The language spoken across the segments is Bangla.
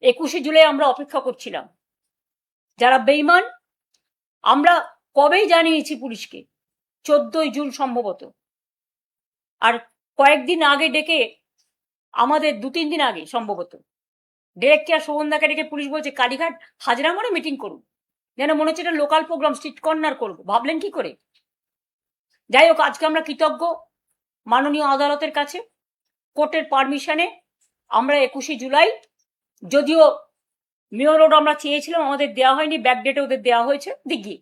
21শে জুলাই আমরা অপেক্ষা করছিলাম। যারা বেঈমান আমরা কবেই জানিয়েছি পুলিশকে, 14ই জুন সম্ভবত। আর কয়েকদিন আগে ডেকে, আমাদের 2-3 দিন আগে সম্ভবত ডিরেক্টর শোভনদাকে ডেকে পুলিশ বলছে কালীঘাট হাজরা মোড়ে মিটিং করুন, যেন মনে হচ্ছে এটা লোকাল প্রোগ্রাম, স্ট্রিট কর্নার করবো। ভাবলেন কি করে? যাই হোক, আজকে আমরা কৃতজ্ঞ মাননীয় আদালতের কাছে, কোর্টের পারমিশনে আমরা 21শে জুলাই, যদিও মেয়র রোড আমরা চেয়েছিলাম, আমাদের দেওয়া হয়নি, ব্যাকডেটে ওদের দেওয়া হয়েছে, দিঘি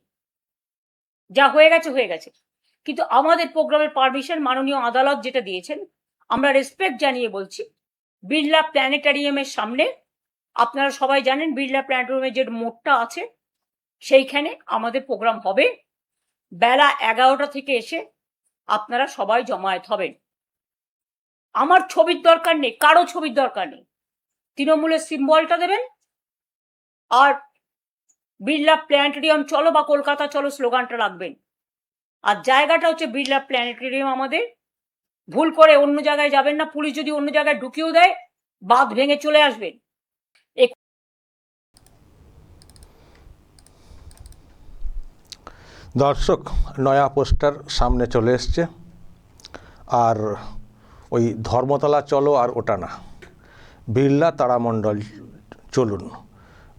যা হয়ে গেছে হয়ে গেছে, কিন্তু আমাদের প্রোগ্রামের পারমিশন মাননীয় আদালত যেটা দিয়েছেন আমরা রেসপেক্ট জানিয়ে বলছি। বিড়লা প্ল্যানেটারিয়ামের সামনে, আপনারা সবাই জানেন বিড়লা প্ল্যানেটারিয়ামের যে মোড়টা আছে সেইখানে আমাদের প্রোগ্রাম হবে। বেলা 11টা থেকে এসে আপনারা সবাই জমায়েত হবেন। আমার ছবির দরকার নেই, কারো ছবির দরকার নেই, তৃণমূলের সিম্বলটা দেবেন আর বিড়লা প্ল্যানেটেরিয়াম চলো বা কলকাতা চলো স্লোগানটা রাখবেন। আর জায়গাটা হচ্ছে বিড়লা প্ল্যানেটেরিয়াম। আমাদের ভুল করে অন্য জায়গায় যাবেন না, পুলিশ যদি অন্য জায়গায় ঢুকিয়েও দেয় বাঁধ ভেঙে চলে আসবেন। দর্শক, নয়া পোস্টার সামনে চলে এসছে, আর ওই ধর্মতলা চলো আর ওটা না, বিড়লা তারামণ্ডল চলুন,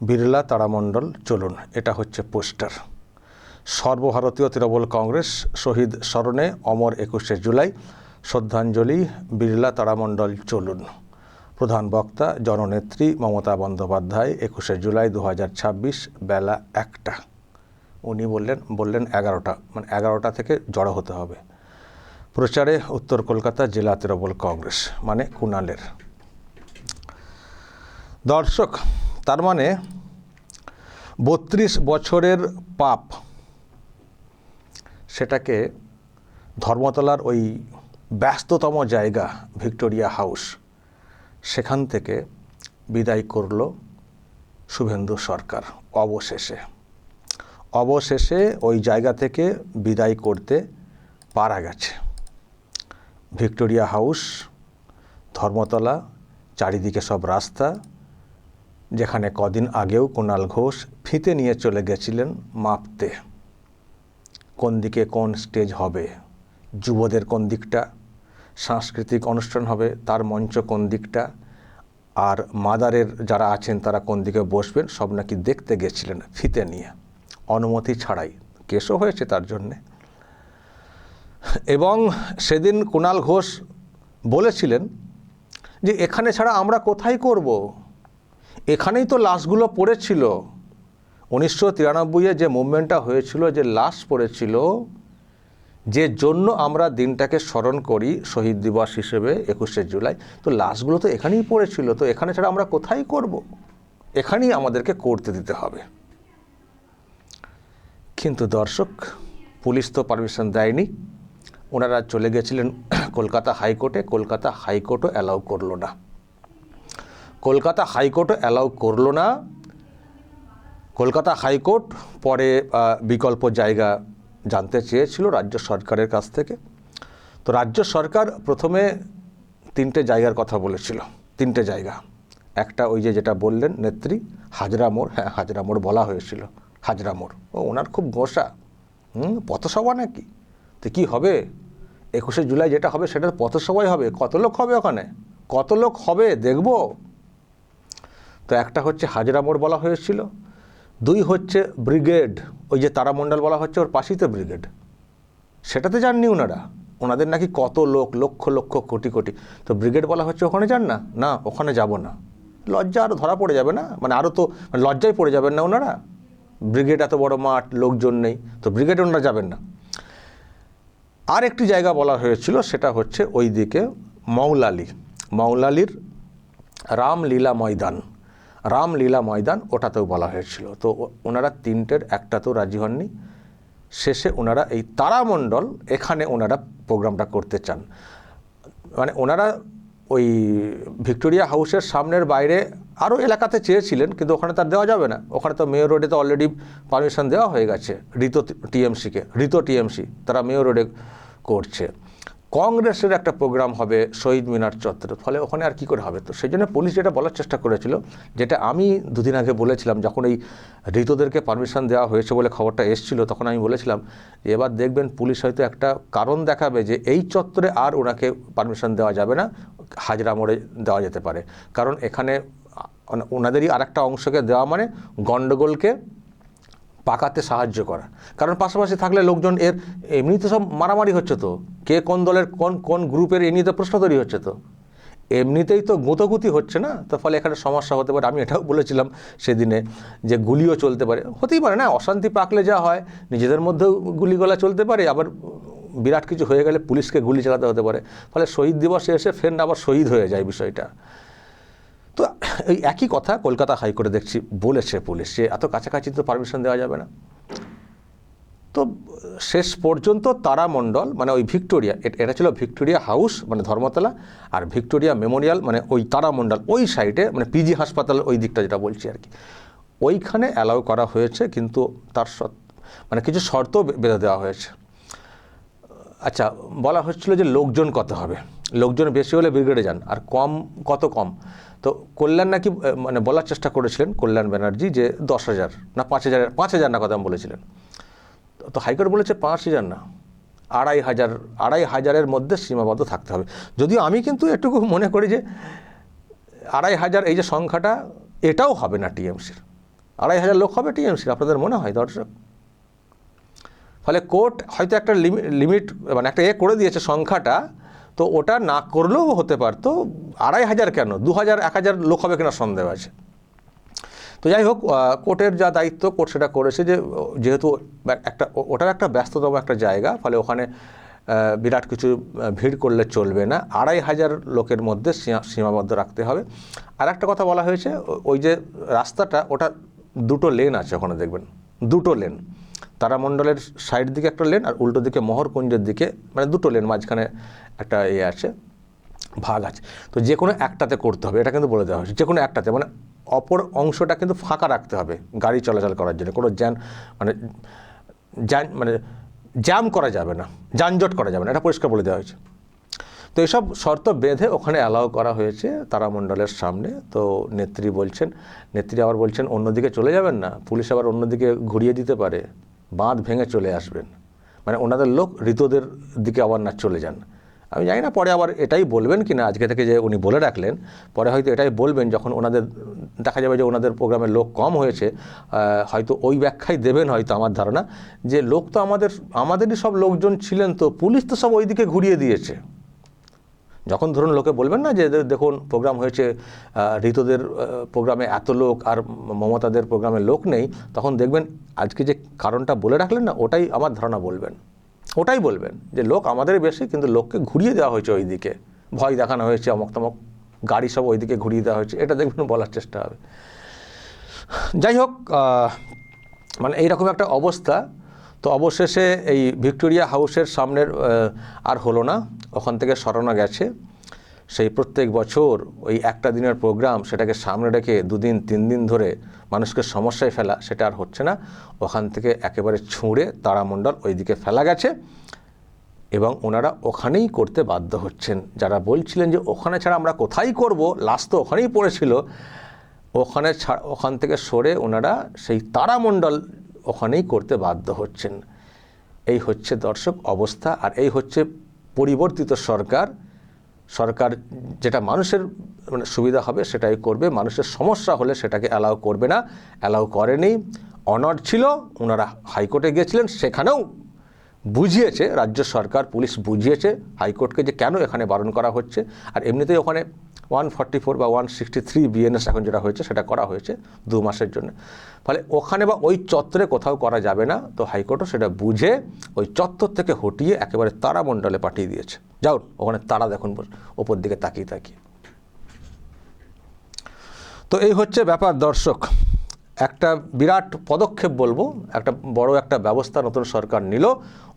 বিড়লা তারামণ্ডল চলুন, এটা হচ্ছে পোস্টার। সর্বভারতীয় তৃণমূল কংগ্রেস শহীদ স্মরণে অমর 21শে জুলাই শ্রদ্ধাঞ্জলি, বিড়লা তারামণ্ডল চলুন। প্রধান বক্তা জননেত্রী মমতা বন্দ্যোপাধ্যায়, 21শে জুলাই 2026 বেলা 1টা। উনি বললেন 11টা, মানে 11টা থেকে জড়ো হতে হবে। প্রচারে উত্তর কলকাতা জেলা তৃণমূল কংগ্রেস, মানে কুণালের। দর্শক, তার মানে 32 বছরের পাপ, সেটাকে ধর্মতলার ওই ব্যস্ততম জায়গা ভিক্টোরিয়া হাউস, সেখান থেকে বিদায় করল শুভেন্দু সরকার। অবশেষে ওই জায়গা থেকে বিদায় করতে পারা গেছে। ভিক্টোরিয়া হাউস, ধর্মতলা, চারিদিকে সব রাস্তা, যেখানে কদিন আগেও কুণাল ঘোষ ফিতে নিয়ে চলে গেছিলেন মাপতে কোন দিকে কোন স্টেজ হবে, যুবদের কোন দিকটা, সাংস্কৃতিক অনুষ্ঠান হবে তার মঞ্চ কোন দিকটা, আর মাদারের যারা আছেন তারা কোন দিকে বসবেন, সব নাকি দেখতে গেছিলেন ফিতে নিয়ে, অনুমতি ছাড়াই। কেসও হয়েছে তার জন্যে। এবং সেদিন কুণাল ঘোষ বলেছিলেন যে এখানে ছাড়া আমরা কোথায় করব, এখানেই তো লাশগুলো পড়েছিল। 1993-এ যে মুভমেন্টটা হয়েছিল, যে লাশ পড়েছিল, যে জন্য আমরা দিনটাকে স্মরণ করি শহীদ দিবস হিসেবে 21শে জুলাই, তো লাশগুলো তো এখানেই পড়েছিল, তো এখানে ছাড়া আমরা কোথায় করব, এখানেই আমাদেরকে করতে দিতে হবে। কিন্তু দর্শক, পুলিশ তো পারমিশন দেয়নি, ওনারা চলে গেছিলেন কলকাতা হাইকোর্টে। কলকাতা হাইকোর্টও অ্যালাউ করলো না। কলকাতা হাইকোর্ট পরে বিকল্প জায়গা জানতে চেয়েছিল রাজ্য সরকারের কাছ থেকে। তো রাজ্য সরকার প্রথমে 3টে জায়গার কথা বলেছিল, 3টে জায়গা। একটা ওই যেটা বললেন নেত্রী, হাজরা মোড়, হ্যাঁ হাজরা মোড় বলা হয়েছিল, হাজরা মোড়। ওনার খুব ঘোষা, পথসভা নাকি, তো কী হবে 21শে জুলাই যেটা হবে সেটা পথসভাই হবে। কত লোক হবে ওখানে, কত লোক হবে দেখব। তো একটা হচ্ছে হাজরা মোড় বলা হয়েছিল, 2 হচ্ছে ব্রিগেড, ওই যে তারামণ্ডল বলা হচ্ছে ওর পাশেই তো ব্রিগেড, সেটাতে যাননি ওনারা। ওনাদের নাকি কত লোক, লক্ষ লক্ষ কোটি কোটি, তো ব্রিগেড বলা হচ্ছে ওখানে যান না, না ওখানে যাব না, লজ্জা আরও ধরা পড়ে যাবে না, মানে আরও তো লজ্জায় পড়ে যাবেন না ওনারা। ব্রিগেড এত বড় মাঠ, লোকজন নেই, তো ব্রিগেডে ওনারা যাবেন না। আর একটি জায়গা বলা হয়েছিল, সেটা হচ্ছে ওই দিকে মৌলালির রামলীলা ময়দান, ওটাতেও বলা হয়েছিল। তো ওনারা 3টের একটাতেও রাজি হননি। শেষে ওনারা এই তারামণ্ডল, এখানে ওনারা প্রোগ্রামটা করতে চান। মানে ওনারা ওই ভিক্টোরিয়া হাউসের সামনের বাইরে আরও এলাকাতে চেয়েছিলেন, কিন্তু ওখানে তার দেওয়া যাবে না। ওখানে তো মেয়র রোডে তো অলরেডি পারমিশন দেওয়া হয়ে গেছে রিতো টিএমসি, তারা মেয়র রোডে করছে। কংগ্রেসের একটা প্রোগ্রাম হবে শহীদ মিনার চত্বরে, ফলে ওখানে আর কি করে হবে। তো সেই জন্য পুলিশ যেটা বলার চেষ্টা করেছিল, যেটা আমি দুদিন আগে বলেছিলাম, যখন এই ঋতুদেরকে পারমিশন দেওয়া হয়েছে বলে খবরটা এসেছিল, তখন আমি বলেছিলাম যে এবার দেখবেন পুলিশ হয়তো একটা কারণ দেখাবে যে এই চত্বরে আর ওনাকে পারমিশন দেওয়া যাবে না, হাজরা মোড়ে দেওয়া যেতে পারে। কারণ এখানে ওনাদেরই আর একটা অংশকে দেওয়া মানে গণ্ডগোলকে পাকাতে সাহায্য করা। কারণ পাশাপাশি থাকলে লোকজন এর এমনিতে সব মারামারি হচ্ছে, তো কে কোন দলের কোন গ্রুপের এই নিয়ে তো প্রশ্ন তৈরি হচ্ছে, তো এমনিতেই তো গুঁতোগুতি হচ্ছে না, তো ফলে এখানে সমস্যা হতে পারে। আমি এটাও বলেছিলাম সেদিনে যে গুলিও চলতে পারে, হতেই পারে না, অশান্তি পাকলে যা হয় নিজেদের মধ্যেও গুলিগোলা চলতে পারে, আবার বিরাট কিছু হয়ে গেলে পুলিশকে গুলি চালাতে হতে পারে। ফলে শহীদ দিবসে এসে ফের আবার শহীদ হয়ে যায় বিষয়টা। তো এই একই কথা কলকাতা হাইকোর্টে দেখছি বলেছে পুলিশ, যে এত কাছাকাছি তো পারমিশন দেওয়া যাবে না। তো শেষ পর্যন্ত তারামণ্ডল মানে ওই ভিক্টোরিয়া, এটা ছিল ভিক্টোরিয়া হাউস মানে ধর্মতলা, আর ভিক্টোরিয়া মেমোরিয়াল মানে ওই তারামণ্ডল ওই সাইডে মানে পিজি হাসপাতাল ওই দিকটা যেটা বলছি আর কি, ওইখানে অ্যালাউ করা হয়েছে। কিন্তু তার মানে কিছু শর্ত বেঁধে দেওয়া হয়েছে। আচ্ছা, বলা হচ্ছিল যে লোকজন কত হবে, লোকজন বেশি হলে ব্রিগেডে যান, আর কত কম। তো কল্যাণ নাকি মানে বলার চেষ্টা করেছিলেন কল্যাণ ব্যানার্জি যে 10,000 না 5,000 না কথা বলেছিলেন। তো হাইকোর্ট বলেছে 5,000 না, 2,500 মধ্যে সীমাবদ্ধ থাকতে হবে। যদিও আমি কিন্তু এটুকু মনে করি যে 2,500 এই যে সংখ্যাটা, এটাও হবে না টিএমসির। 2,500 লোক হবে টিএমসির, আপনাদের মনে হয় দর্শক? ফলে কোর্ট হয়তো একটা লিমিট মানে একটা করে দিয়েছে সংখ্যাটা, তো ওটা না করলেও হতে পারতো। 2,500 কেন, 2,000 1,000 লোক হবে কিনা সন্দেহ আছে। তো যাই হোক, কোর্টের যা দায়িত্ব কোর্ট সেটা করেছে, যে যেহেতু ওটার একটা ব্যস্ততম একটা জায়গা, ফলে ওখানে বিরাট কিছু ভিড় করলে চলবে না, 2,500 লোকের মধ্যে সীমাবদ্ধ রাখতে হবে। আর একটা কথা বলা হয়েছে, ওই যে রাস্তাটা ওটা 2টো লেন আছে ওখানে, দেখবেন 2টো লেন, তারামণ্ডলের সাইড দিকে একটা লেন আর উল্টো দিকে মোহরকুঞ্জের দিকে মানে 2টো লেন, মাঝখানে একটা আছে ভাগ আছে। তো যে কোনো একটাতে করতে হবে, এটা কিন্তু বলে দেওয়া হয়েছে, যে কোনো একটাতে, মানে অপর অংশটা কিন্তু ফাঁকা রাখতে হবে গাড়ি চলাচল করার জন্য, কোনো মানে জ্যাম করা যাবে না, যানজট করা যাবে না, এটা পরিষ্কার বলে দেওয়া হয়েছে। তো এইসব শর্ত বেঁধে ওখানে অ্যালাউ করা হয়েছে তারামণ্ডলের সামনে। তো নেত্রী আবার বলছেন অন্যদিকে চলে যাবেন না, পুলিশ আবার অন্যদিকে ঘুরিয়ে দিতে পারে, বাঁধ ভেঙে চলে আসবেন, মানে ওনাদের লোক ঋতুদের দিকে আবার না চলে যান। আমি জানি না পরে আবার এটাই বলবেন কি না, আজকে থেকে যে উনি বলে রাখলেন, পরে হয়তো এটাই বলবেন যখন ওনাদের দেখা যাবে যে ওনাদের প্রোগ্রামের লোক কম হয়েছে, হয়তো ওই ব্যাখ্যাই দেবেন হয়তো, আমার ধারণা, যে লোক তো আমাদেরই সব লোকজন ছিলেন, তো পুলিশ তো সব ওইদিকে ঘুরিয়ে দিয়েছে। যখন ধরুন লোকে বলবেন না যে দেখুন প্রোগ্রাম হয়েছে, ঋতুদের প্রোগ্রামে এত লোক আর মমতাদের প্রোগ্রামে লোক নেই, তখন দেখবেন আজকে যে কারণটা বলে রাখলেন না, ওটাই আমার ধারণা ওটাই বলবেন যে লোক আমাদের বেশি, কিন্তু লোককে ঘুরিয়ে দেওয়া হয়েছে ওই দিকে, ভয় দেখানো হয়েছে, অমক তমক গাড়ি সব ওই দিকে ঘুরিয়ে দেওয়া হয়েছে, এটা দেখবেন বলার চেষ্টা হবে। যাই হোক, মানে এইরকম একটা অবস্থা। তো অবশেষে এই ভিক্টোরিয়া হাউসের সামনের আর হলো না, ওখান থেকে সরানো গেছে। সেই প্রত্যেক বছর ওই একটা দিনের প্রোগ্রাম, সেটাকে সামনে রেখে 2 দিন 3 দিন ধরে মানুষকে সমস্যায় ফেলা, সেটা আর হচ্ছে না। ওখান থেকে একেবারে ছুঁড়ে তারামণ্ডল ওই দিকে ফেলা গেছে, এবং ওনারা ওখানেই করতে বাধ্য হচ্ছেন। যারা বলছিলেন যে ওখানে ছাড়া আমরা কোথায় করব, লাশ তো ওখানেই পড়েছিল, ওখান থেকে সরে ওনারা সেই তারামণ্ডল ওখানেই করতে বাধ্য হচ্ছেন। এই হচ্ছে দর্শক অবস্থা। আর এই হচ্ছে পরিবর্তিত সরকার যেটা মানুষের মানে সুবিধা হবে সেটাই করবে, মানুষের সমস্যা হলে সেটাকে অ্যালাউ করবে না, অ্যালাউ করেনি। অনড় ছিল, ওনারা হাইকোর্টে গিয়েছিলেন, সেখানেও বুঝিয়েছে রাজ্য সরকার, পুলিশ বুঝিয়েছে হাইকোর্টকে যে কেন এখানে বারণ করা হচ্ছে। আর এমনিতেই ওখানে 144 বা 163 বিএনএস এখন যেটা হয়েছে সেটা করা হয়েছে 2 মাসের জন্য। ফলে ওখানে বা ওই চত্বরে কোথাও করা যাবে না। তো হাইকোর্টও সেটা বুঝে ওই চত্বর থেকে হটিয়ে একেবারে তারামণ্ডলে পাঠিয়ে দিয়েছে। যাও ওখানে তারা দেখুন ওপর দিকে তাকিয়ে। তো এই হচ্ছে ব্যাপার দর্শক, একটা বিরাট পদক্ষেপ বলবো, একটা বড় একটা ব্যবস্থা নতুন সরকার নিল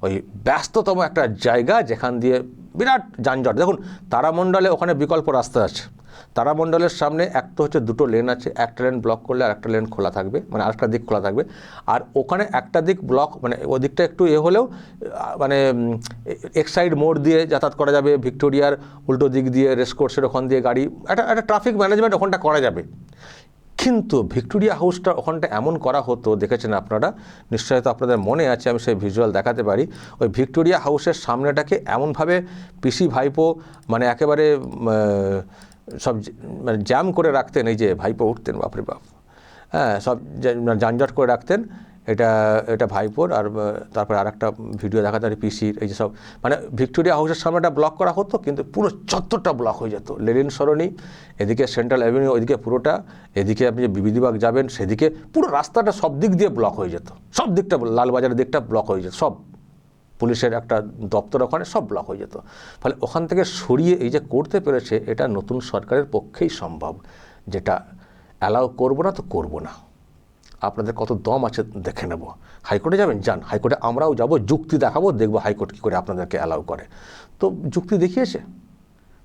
ওই ব্যস্ততম একটা জায়গা, যেখান দিয়ে বিরাট যানজট। দেখুন তারামণ্ডলে ওখানে বিকল্প রাস্তা আছে, তারামণ্ডলের সামনে একটা হচ্ছে দুটো লেন আছে, একটা লেন ব্লক করলে আর একটা লেন খোলা থাকবে, মানে আরেকটা দিক খোলা থাকবে। আর ওখানে একটা দিক ব্লক, মানে ওদিকটা একটু হলেও মানে এক্সাইড মোড় দিয়ে যাতায়াত করা যাবে, ভিক্টোরিয়ার উল্টো দিক দিয়ে রেসকোর্সের ওখান দিয়ে গাড়ি, একটা ট্রাফিক ম্যানেজমেন্ট ওখানটা করা যাবে। কিন্তু ভিক্টোরিয়া হাউসটা ওখানটা এমন করা হতো, দেখেছেন আপনারা নিশ্চয়ই, তো আপনাদের মনে আছে, আমি সেই ভিজুয়াল দেখাতে পারি। ওই ভিক্টোরিয়া হাউসের সামনেটাকে এমনভাবে পিসি ভাইপো মানে একেবারে সব মানে জ্যাম করে রাখতেন, এই যে ভাইপো উঠতেন বাপরে বাপ, হ্যাঁ, সব যানজট করে রাখতেন। এটা ভাইপোর, আর তারপরে আর একটা ভিডিও দেখাতে পারি পিসির, এই যে সব মানে ভিক্টোরিয়া হাউসের সামনেটা ব্লক করা হতো, কিন্তু পুরো চত্বরটা ব্লক হয়ে যেত। লেনিন সরণি এদিকে, সেন্ট্রাল অ্যাভিনিউ ওইদিকে পুরোটা, এদিকে আপনি যে বিবিধিবাগ যাবেন সেদিকে পুরো রাস্তাটা সব দিক দিয়ে ব্লক হয়ে যেত, সব দিকটা, লালবাজারের দিকটা ব্লক হয়ে যেত, সব পুলিশের একটা দপ্তর ওখানে সব ব্লক হয়ে যেত। ফলে ওখান থেকে সরিয়ে এই যে করতে পেরেছে, এটা নতুন সরকারের পক্ষেই সম্ভব। যেটা অ্যালাউ করবো না তো করবো না, আপনাদের কত দম আছে দেখে নেব। হাইকোর্টে যাবেন, যান, হাইকোর্টে আমরাও যাব, যুক্তি দেখাবো, দেখবো হাইকোর্ট কী করে আপনাদেরকে অ্যালাউ করে। তো যুক্তি দেখিয়েছে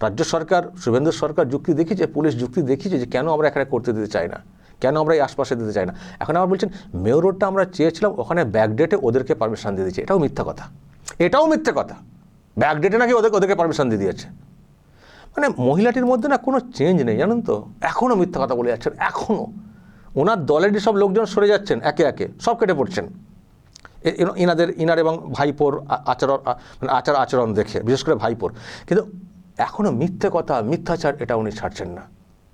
রাজ্য সরকার, শুভেন্দু সরকার যুক্তি দেখিয়েছে, পুলিশ যুক্তি দেখিয়েছে যে কেন আমরা এখানে করতে দিতে চাই না, কেন আমরা এই আশপাশে দিতে চাই না। এখন আবার বলছেন মেয়র রোডটা আমরা চেয়েছিলাম, ওখানে ব্যাকডেটে ওদেরকে পারমিশন দিয়ে দিয়েছে। এটাও মিথ্যা কথা, এটাও মিথ্যে কথা। ব্যাকডেটে নাকি ওদেরকে পারমিশন দিয়ে দিয়েছে। মানে মহিলাটির মধ্যে না কোনো চেঞ্জ নেই, জানেন তো, এখনও মিথ্যা কথা বলে যাচ্ছেন, এখনও। ওনার দলেরই সব লোকজন সরে যাচ্ছেন, একে একে সব কেটে পড়ছেন ইনার এবং ভাইপোর আচরণ দেখে, বিশেষ করে ভাইপোর। কিন্তু এখনও মিথ্যে কথা, মিথ্যাচার, এটা উনি ছাড়ছেন না।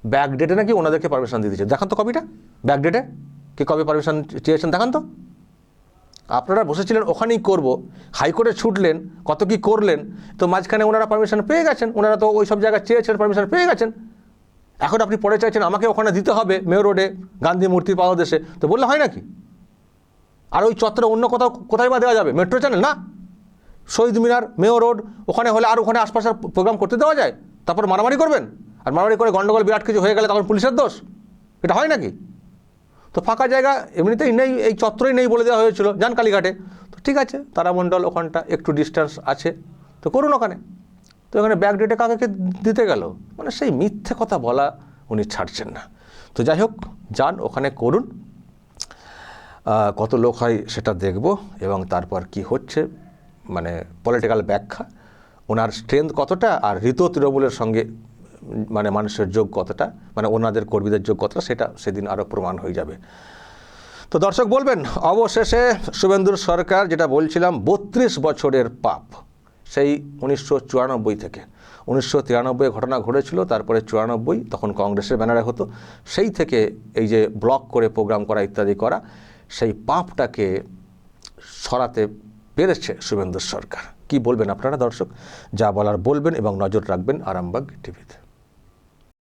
ব্যাকডেটে নাকি ওনাদেরকে পারমিশন দিয়ে দিয়েছে। দেখান তো কপিটা, ব্যাকডেটে কে কবে পারমিশন চেয়েছেন দেখান তো। আপনারা বসেছিলেন ওখানেই করব, হাইকোর্টে ছুটলেন, কত কি করলেন, তো মাঝখানে ওনারা পারমিশন পেয়ে গেছেন, ওনারা তো ওই সব জায়গায় চেয়েছেন, পারমিশন পেয়ে গেছেন। এখন আপনি পরে চাইছেন আমাকে ওখানে দিতে হবে, মেয়র রোডে গান্ধী মূর্তির পাদদেশে, তো বললে হয় নাকি? আর ওই চত্বরে অন্য কোথায় বা দেওয়া যাবে? মেট্রো চ্যানেল না, শহীদ মিনার, মেয়র রোড, ওখানে হলে আর ওখানে আশপাশের প্রোগ্রাম করতে দেওয়া যায়? তারপর মারামারি করবেন, আর মারামারি করে গন্ডগোল বিরাট কিছু হয়ে গেলে তখন পুলিশের দোষ? এটা হয় নাকি? তো ফাঁকা জায়গা এমনিতেই নেই, এই চত্বরেই নেই বলে দেওয়া হয়েছিল, যান কালীঘাটে। তো ঠিক আছে, তারামণ্ডল ওখানটা একটু ডিস্টেন্স আছে, তো করুন ওখানে। তো এখানে ব্যাকডেটে কাকে দিতে গেল, মানে সেই মিথ্যে কথা বলা উনি ছাড়ছেন না। তো যাই হোক, যান ওখানে করুন, কত লোক হয় সেটা দেখব, এবং তারপর কি হচ্ছে মানে পলিটিক্যাল ব্যাখ্যা, ওনার স্ট্রেংথ কতটা, আর ঋত তৃণমূলের সঙ্গে মানে মানুষের যোগ কতটা, মানে ওনাদের কর্মীদের যোগ কতটা, সেটা সেদিন আরও প্রমাণ হয়ে যাবে। তো দর্শক বলবেন, অবশেষে শুভেন্দুর সরকার, যেটা বলছিলাম 32 বছরের পাপ, সেই 1994 থেকে 1993 ঘটনা ঘটেছিল, তারপরে 94, তখন কংগ্রেসের ব্যানারে হতো, সেই থেকে এই যে ব্লক করে প্রোগ্রাম করা ইত্যাদি করা, সেই পাপটাকে সরাতে পেরেছে শুভেন্দুর সরকার। কি বলবেন আপনারা দর্শক? যা বলার বলবেন এবং নজর রাখবেন আরামবাগ টিভিতে।